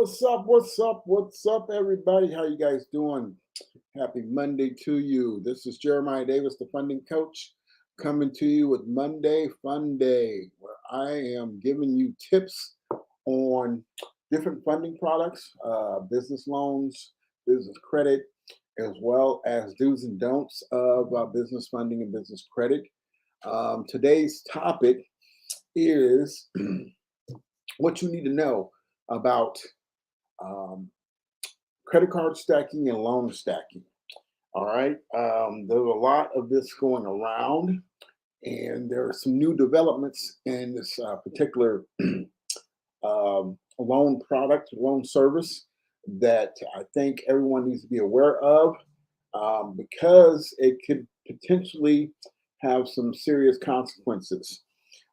What's up? What's up? What's up, everybody? How you guys doing? Happy Monday to you. This is Jeremiah Davis, the funding coach, coming to you with Monday Fun Day, where I am giving you tips on different funding products, business loans, business credit, as well as do's and don'ts of business funding and business credit. Today's topic is what you need to know about um, credit card stacking and loan stacking. All right. There's a lot of this going around, and there are some new developments in this particular loan product, loan service that I think everyone needs to be aware of because it could potentially have some serious consequences.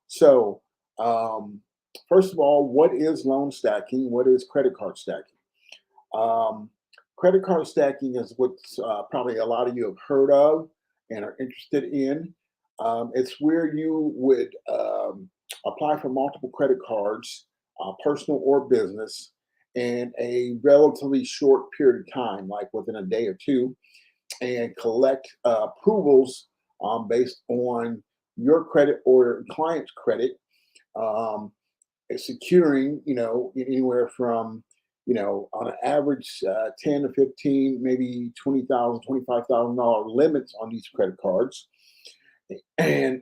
So, um, first of all, what is loan stacking? What is credit card stacking? Um, Credit card stacking is what probably a lot of you have heard of and are interested in. It's where you would apply for multiple credit cards, personal or business, in a relatively short period of time, like within a day or two, and collect approvals based on your credit or your client's credit, um, securing, anywhere from, on an average 10 to 15, maybe 20,000, $25,000 limits on these credit cards. And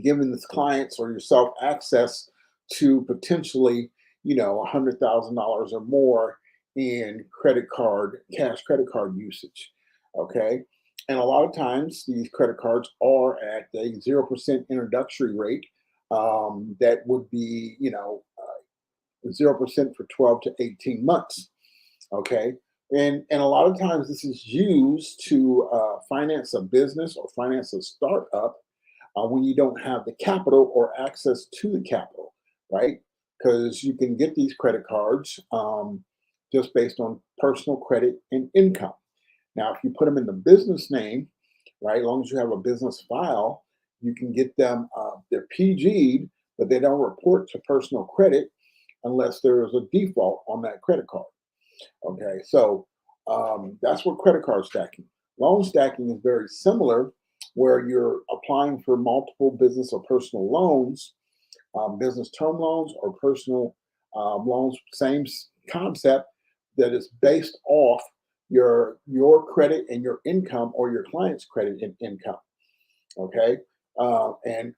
giving the clients or yourself access to potentially, $100,000 or more in cash credit card usage. Okay. And a lot of times these credit cards are at a 0% introductory rate. That would be, 0% for 12 to 18 months. Okay. And a lot of times this is used to finance a business or finance a startup when you don't have the capital or access to the capital, right? Because you can get these credit cards just based on personal credit and income. Now, if you put them in the business name, right, as long as you have a business file, you can get them, they're PG'd, but they don't report to personal credit unless there is a default on that credit card. Okay, so that's what credit card stacking. Loan stacking is very similar, where you're applying for multiple business or personal loans, business term loans or personal loans. Same concept, that is based off your credit and your income, or your client's credit and income. Okay, and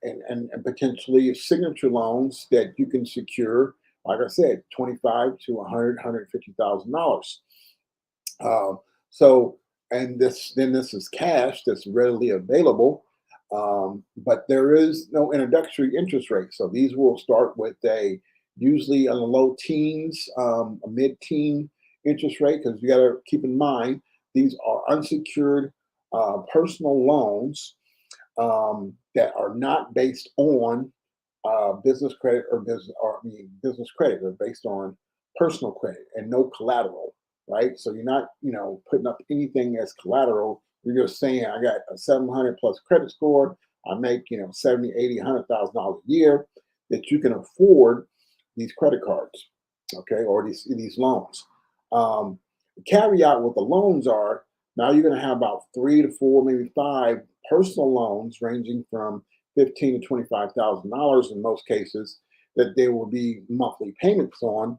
potentially signature loans that you can secure, like I said, 25 to 100, $150,000. Um, so, and this is cash that's readily available, but there is no introductory interest rate. So these will start with a usually on the low teens, a mid-teen interest rate, because you got to keep in mind these are unsecured personal loans that are not based on business credit or business credit. They're based on personal credit and no collateral, right? So you're not, putting up anything as collateral. You're just saying, I got a 700 plus credit score. I make, 70, 80, $100,000 a year, that you can afford these credit cards, okay, or these loans. The caveat with the loans are, now you're going to have about 3 to 4, maybe 5 personal loans ranging from 15 to $25,000 in most cases, that there will be monthly payments on,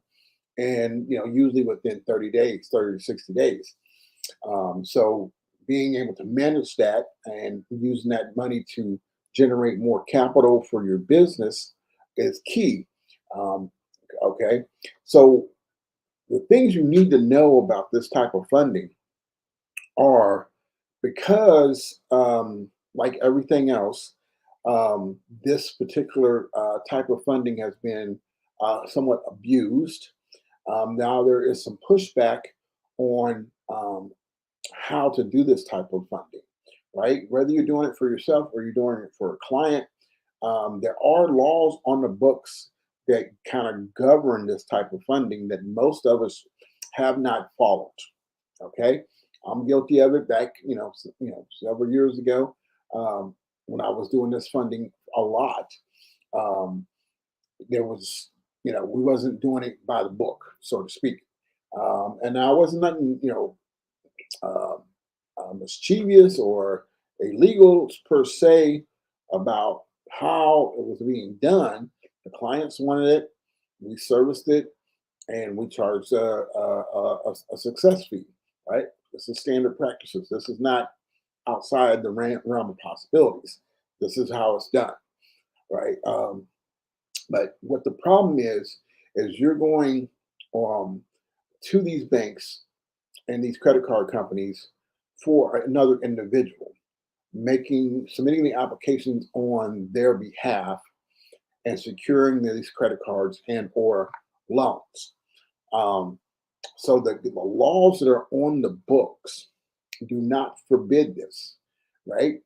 and usually within 30 days, 30 to 60 days. So being able to manage that and using that money to generate more capital for your business is key. Um, okay, so the things you need to know about this type of funding are, because like everything else, this particular type of funding has been somewhat abused. Now there is some pushback on how to do this type of funding, right? Whether you're doing it for yourself or you're doing it for a client, there are laws on the books that kind of govern this type of funding that most of us have not followed. Okay, I'm guilty of it back, several years ago, when I was doing this funding a lot. Um, there was, we wasn't doing it by the book, so to speak. And now it wasn't nothing, um, mischievous or illegal per se about how it was being done. The clients wanted it, we serviced it, and we charged a success fee, right? This is standard practices. This is not outside the realm of possibilities. This is how it's done, right? But what the problem is you're going um, to these banks and these credit card companies for another individual, submitting the applications on their behalf and securing these credit cards and or loans. Um, so the laws that are on the books do not forbid this, right?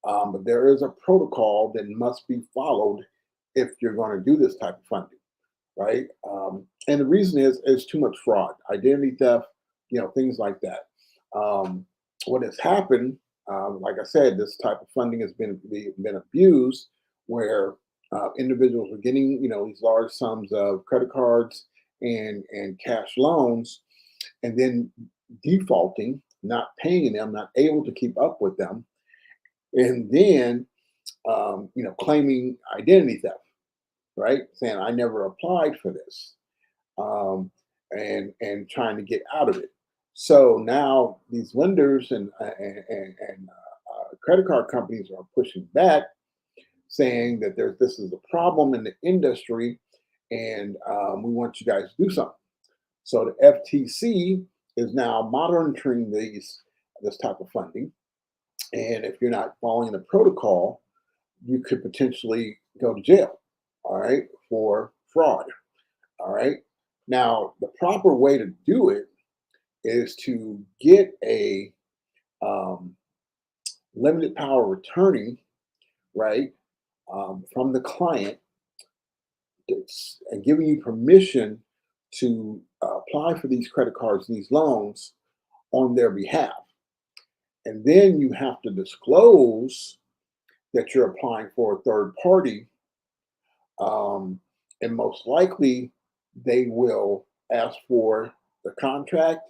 But there is a protocol that must be followed if you're going to do this type of funding, right? And the reason is too much fraud, identity theft, things like that. Um, what has happened, like I said, this type of funding has been abused, where individuals are getting these large sums of credit cards and cash loans, and then defaulting, not paying them, not able to keep up with them, and then claiming identity theft, right? Saying I never applied for this, and trying to get out of it. So now these lenders and credit card companies are pushing back, saying that this is a problem in the industry, and we want you guys to do something. So the FTC is now monitoring this type of funding, and if you're not following the protocol, you could potentially go to jail, all right, for fraud. All right. Now, the proper way to do it is to get a um, limited power of attorney, right, from the client, and giving you permission to apply for these credit cards and these loans on their behalf. And then you have to disclose that you're applying for a third party. Um, and most likely, they will ask for the contract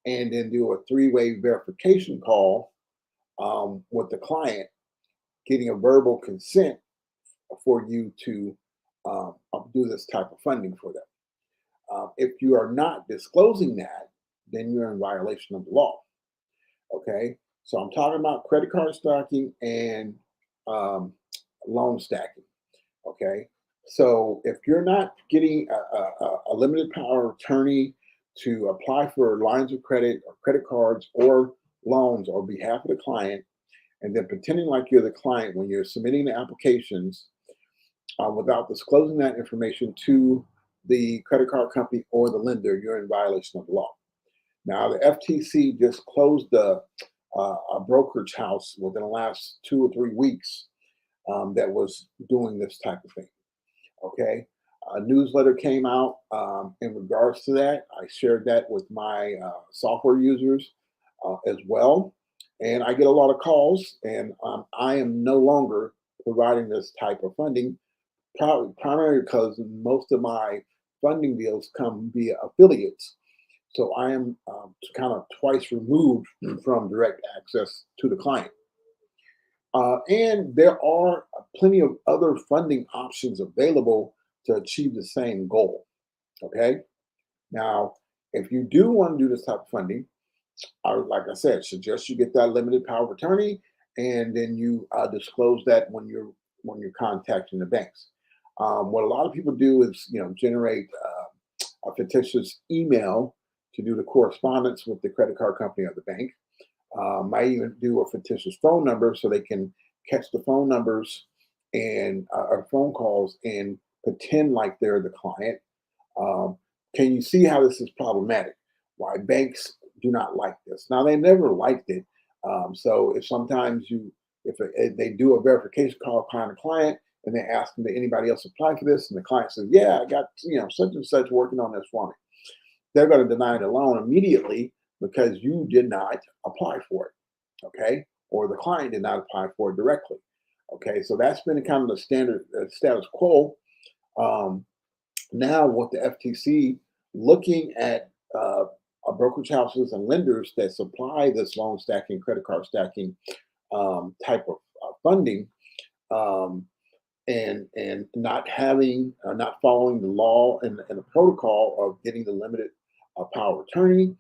and then do a three-way verification call with the client, getting a verbal consent for you to do this type of funding for them. If you are not disclosing that, then you're in violation of the law. Okay, so I'm talking about credit card stacking and um, loan stacking. Okay, so if you're not getting a limited power of attorney to apply for lines of credit or credit cards or loans on behalf of the client, and then pretending like you're the client when you're submitting the applications without disclosing that information to the credit card company or the lender, you're in violation of the law. Now, the FTC just closed a brokerage house within the last 2 or 3 weeks that was doing this type of thing. Okay. A newsletter came out in regards to that. I shared that with my software users as well. And I get a lot of calls, and I am no longer providing this type of funding, probably primarily because most of my funding deals come via affiliates. So I am kind of twice removed from direct access to the client. And there are plenty of other funding options available to achieve the same goal. Okay. Now, if you do want to do this type of funding, I would, like I said, suggest you get that limited power of attorney, and then you disclose that when you're contacting the banks. What a lot of people do is, generate a fictitious email to do the correspondence with the credit card company or the bank. Might even do a fictitious phone number so they can catch the phone numbers and or phone calls and pretend like they're the client. Um, can you see how this is problematic? Why banks do not like this? Now they never liked it. So if sometimes if they do a verification call upon a client and they ask them, did anybody else apply for this? And the client says, yeah, I got such and such working on this for me. They're going to deny the loan immediately because you did not apply for it, okay? Or the client did not apply for it directly, okay? So that's been kind of the standard status quo. Um, Now, with the FTC looking at brokerage houses and lenders that supply this loan stacking, credit card stacking type of funding, um, and not having not following the law and the protocol of getting the limited power of attorney,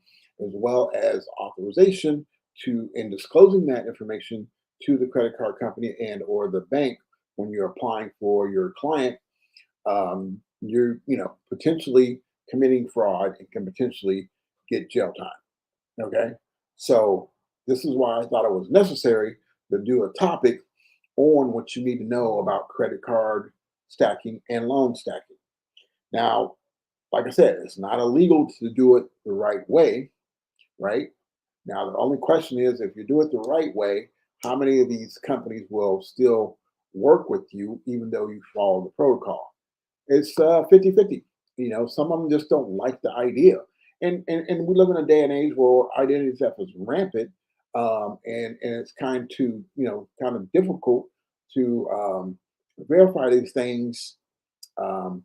as well as authorization to and disclosing that information to the credit card company and or the bank when you're applying for your client, you're potentially committing fraud and can potentially get jail time. Okay. So this is why I thought it was necessary to do a topic on what you need to know about credit card stacking and loan stacking. Now, like I said, it's not illegal to do it the right way, right? Now, the only question is if you do it the right way, how many of these companies will still work with you even though you follow the protocol? It's 50-50. Some of them just don't like the idea. And we live in a day and age where identity theft is rampant, and it's kind of difficult to verify these things um,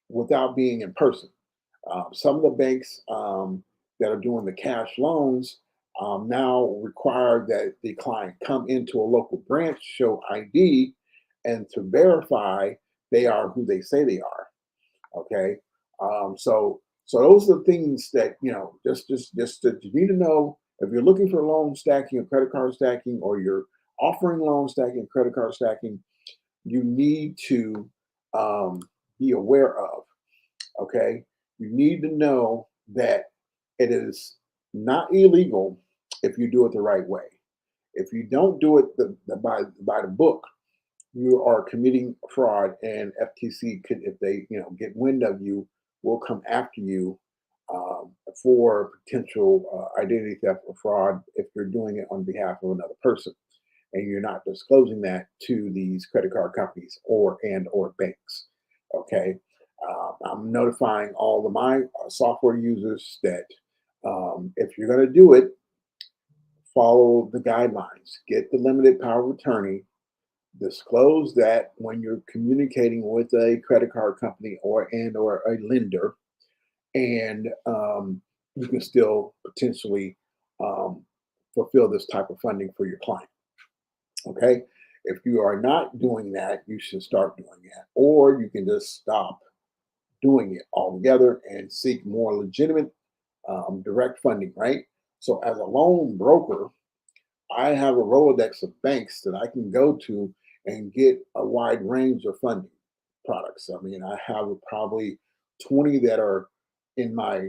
without being in person. Some of the banks that are doing the cash loans now require that the client come into a local branch, show ID, and to verify they are who they say they are. Okay, so those are the things that just that you need to know if you're looking for loan stacking or credit card stacking, or you're offering loan stacking, credit card stacking. You need to um, be aware of. Okay, you need to know that it is not illegal if you do it the right way. If you don't do it by the book, you are committing fraud, and FTC could, if they get wind of you, will come after you for potential identity theft or fraud if you're doing it on behalf of another person and you're not disclosing that to these credit card companies or banks. Okay, I'm notifying all of my software users that if you're going to do it, follow the guidelines, get the limited power of attorney, disclose that when you're communicating with a credit card company or a lender, and you can still potentially um, fulfill this type of funding for your client. Okay, if you are not doing that, you should start doing that, or you can just stop doing it altogether and seek more legitimate direct funding. Right. So, as a loan broker, I have a Rolodex of banks that I can go to and get a wide range of funding products. I mean, I have probably 20 that are in my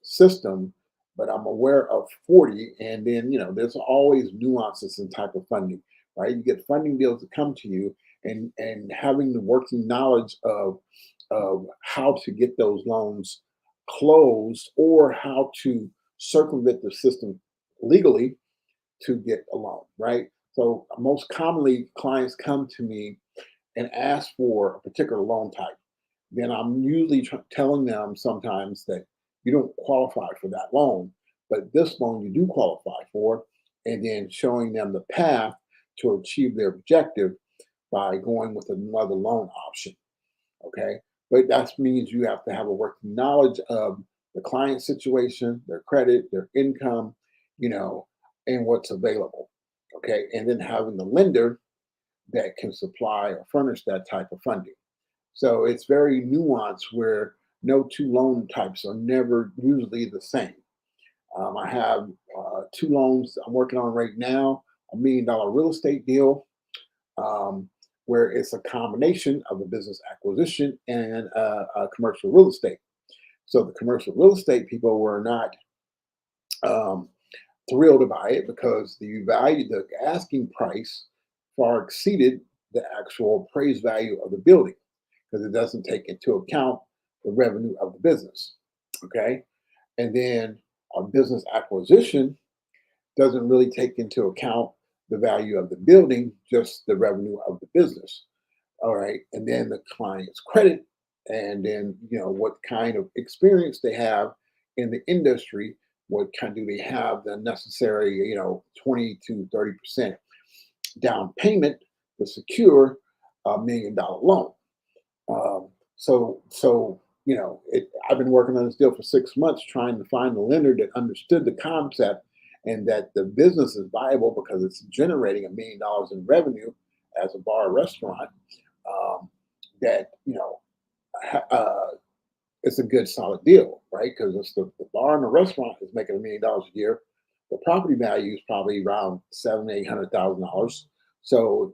system, but I'm aware of 40. And then, there's always nuances and type of funding, right? You get funding deals that come to you, and having the working knowledge of how to get those loans closed or how to circumvent the system legally to get a loan, right? So most commonly, clients come to me and ask for a particular loan type. Then I'm usually telling them sometimes that you don't qualify for that loan, but this loan you do qualify for, and then showing them the path to achieve their objective by going with another loan option. Okay, but that means you have to have a working knowledge of the client situation, their credit, their income, you know, and what's available. Okay, and then having the lender that can supply or furnish that type of funding. So it's very nuanced where no two loan types are never usually the same. I have two loans I'm working on right now, $1 million real estate deal, um, where it's a combination of a business acquisition and a commercial real estate. So the commercial real estate people were not um, thrilled about it because the asking price far exceeded the actual appraised value of the building because it doesn't take into account the revenue of the business. Okay. And then a business acquisition doesn't really take into account the value of the building, just the revenue of the business. All right. And then the client's credit, and then, what kind of experience they have in the industry, what kind do they have the necessary, 20 to 30% down payment to secure $1 million loan. Um, I've been working on this deal for 6 months, trying to find a lender that understood the concept and that the business is viable because it's generating $1 million in revenue as a bar restaurant. Um, that it's a good solid deal, right? Because it's the bar and the restaurant is making $1 million a year. The property value is probably around $700,000, $800,000. So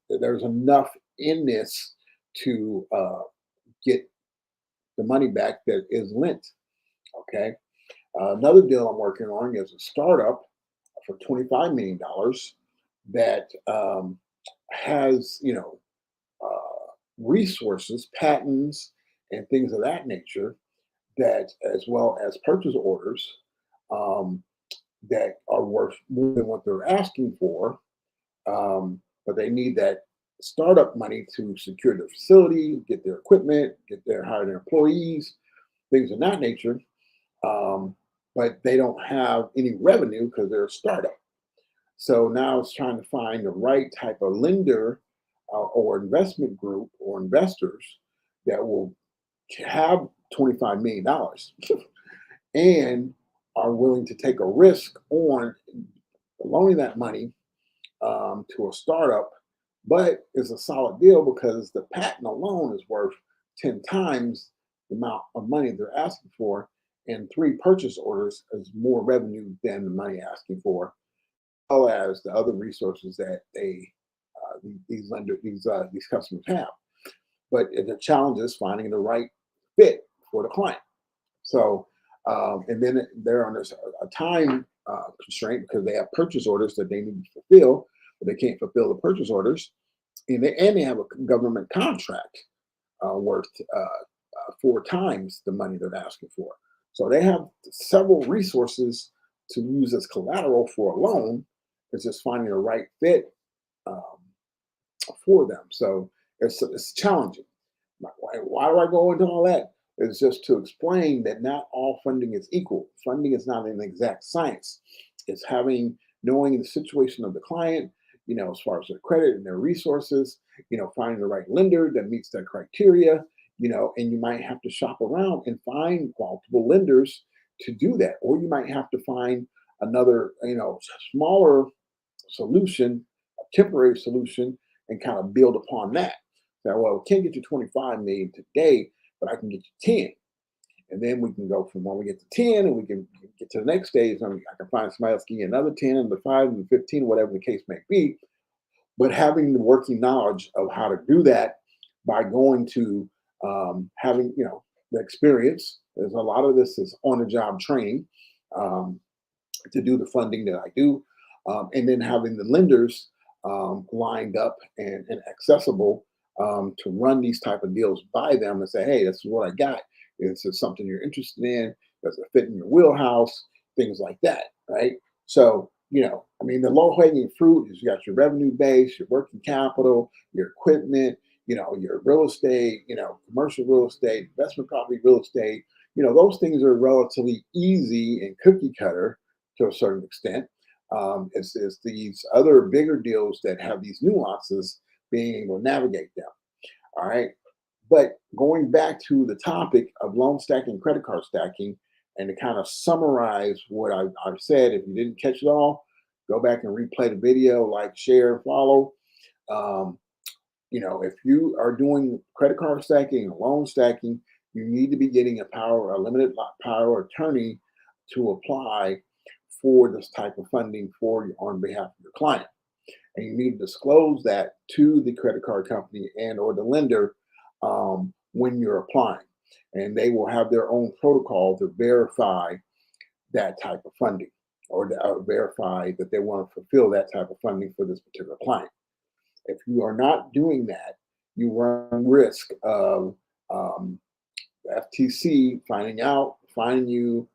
there's enough in this to get the money back that is lent. Okay. Another deal I'm working on is a startup for $25 million that has resources, patents, and things of that nature, that as well as purchase orders, um, that are worth more than what they're asking for. But they need that startup money to secure their facility, get their equipment, hire their employees, things of that nature. Um, but they don't have any revenue because they're a startup. So now it's trying to find the right type of lender, or investment group or investors that will have $25 million and are willing to take a risk on loaning that money to a startup, but it's a solid deal because the patent alone is worth 10 times the amount of money they're asking for, and three purchase orders is more revenue than the money asking for, as well as the other resources that these customers have. But the challenge is finding the right fit for the client. So, and then they're under a time constraint because they have purchase orders that they need to fulfill, but they can't fulfill the purchase orders, and they have a government contract worth 4 times the money they're asking for. So they have several resources to use as collateral for a loan. It's just finding the right fit um, for them. So it's challenging. Why do I go into all that? It's just to explain that not all funding is equal. Funding is not an exact science. It's knowing the situation of the client, as far as their credit and their resources, finding the right lender that meets that criteria, and you might have to shop around and find multiple lenders to do that. Or you might have to find another, smaller solution, a temporary solution, and kind of build upon that. Now, well, we can't get you 25 million today, but I can get you 10. And then we can go from when we get to 10 and we can get to the next stage. I can find somebody else can get another 10 and the 5 and the 15, whatever the case may be. But having the working knowledge of how to do that by going to having, the experience. There's a lot of this is on the job training um, to do the funding that I do. And then having the lenders lined up and accessible to run these type of deals by them and say, hey, this is what I got. Is this something you're interested in? Does it fit in your wheelhouse? Things like that, right? So, the low hanging fruit is you got your revenue base, your working capital, your equipment, your real estate, commercial real estate, investment property real estate. Those things are relatively easy and cookie cutter to a certain extent. It's these other bigger deals that have these nuances, being able to navigate them. All right. But going back to the topic of loan stacking, credit card stacking, and to kind of summarize what I've said, if you didn't catch it all, go back and replay the video, like, share, follow. Um, if you are doing credit card stacking and loan stacking, you need to be getting a limited power attorney to apply for this type of funding for you on behalf of your client. And you need to disclose that to the credit card company and or the lender when you're applying. And they will have their own protocol to verify that type of funding, or verify that they want to fulfill that type of funding for this particular client. If you are not doing that, you run risk of FTC finding out, finding you,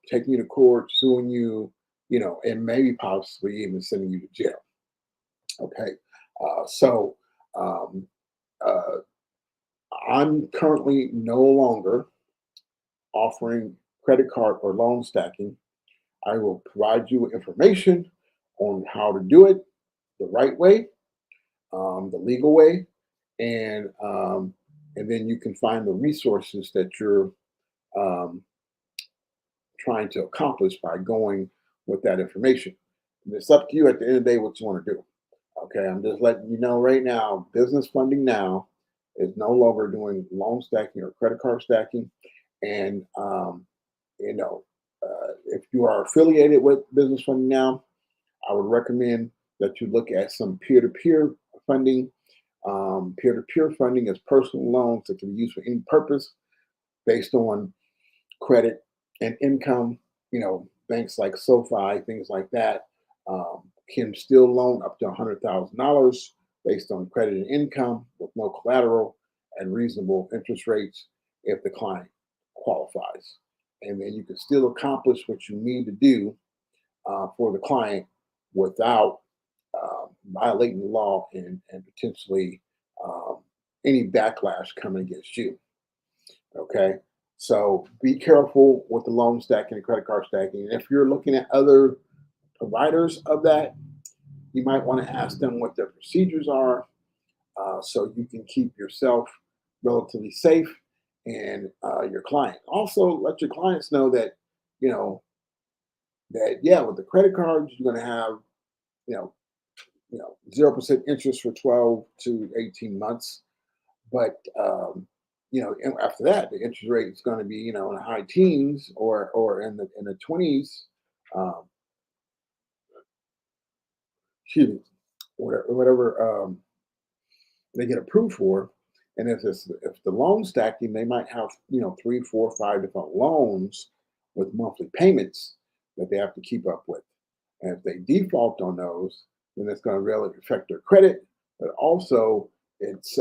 taking you to court, suing you, and maybe possibly even sending you to jail. Okay. So um, uh, I'm currently no longer offering credit card or loan stacking. I will provide you with information on how to do it the right way, the legal way, and and then you can find the resources that you're um, trying to accomplish by going with that information. And it's up to you at the end of the day what you want to do. Okay, I'm just letting you know right now, Business Funding Now is no longer doing loan stacking or credit card stacking. And, you know, if you are affiliated with Business Funding Now, I would recommend that you look at some peer-to-peer funding. Peer-to-peer funding is personal loans that can be used for any purpose based on credit and income. Banks like SoFi, things like that, can still loan up to $100,000 based on credit and income with no collateral and reasonable interest rates if the client qualifies. And then you can still accomplish what you need to do for the client without violating the law and potentially um, any backlash coming against you. Okay. So be careful with the loan stacking and credit card stacking. And if you're looking at other providers of that, you might want to ask them what their procedures are so you can keep yourself relatively safe and your client. Also, let your clients know that, you know, that yeah, with the credit cards, you're going to have, you know, 0% interest for 12 to 18 months. But and after that, the interest rate is going to be, in the high teens or in the 20s. Um, excuse me, whatever they get approved for. And if the loan stacking, they might have 3, 4, 5 different loans with monthly payments that they have to keep up with. And if they default on those, then it's going to really affect their credit. But also, it's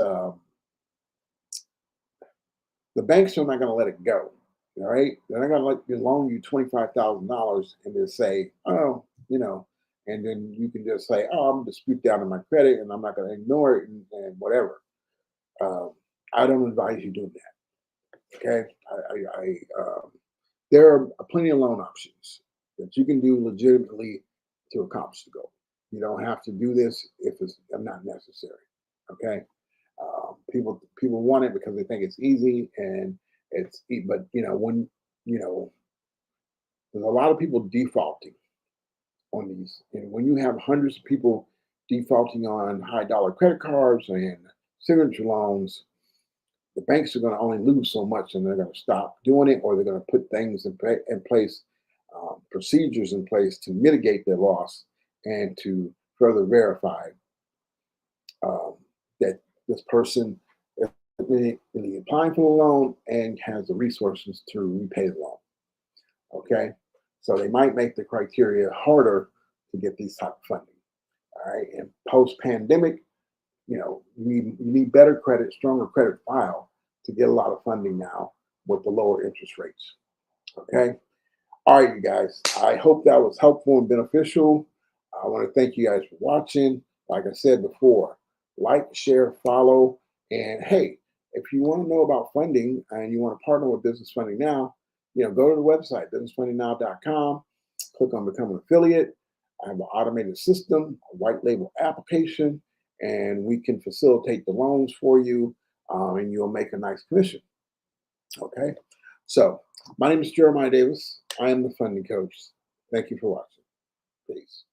the banks are not going to let it go. All right, they're not going to let you loan you $25,000 and just say, oh, and then you can just say, oh, I'm going to dispute down on my credit and I'm not going to ignore it and whatever. Um, I don't advise you doing that. Okay, there are plenty of loan options that you can do legitimately to accomplish the goal. You don't have to do this if it's not necessary. Okay, people want it because they think it's easy and but when you know there's a lot of people defaulting on these, and when you have hundreds of people defaulting on high dollar credit cards and signature loans, the banks are going to only lose so much, and they're going to stop doing it, or they're going to put things in place, procedures in place to mitigate their loss and to further verify um, that this person is really applying for the loan and has the resources to repay the loan. Okay, so they might make the criteria harder to get these type of funding. All right, and post pandemic, you need better credit, stronger credit file to get a lot of funding now with the lower interest rates. Okay. All right, you guys. I hope that was helpful and beneficial. I want to thank you guys for watching. Like I said before, like, share, follow, and hey, if you want to know about funding and you want to partner with Business Funding Now, go to the website businessfundingnow.com, click on Become an Affiliate. I have an automated system, a white label application, and we can facilitate the loans for you, and you'll make a nice commission. Okay. So, my name is Jeremiah Davis. I am the funding coach. Thank you for watching. Peace.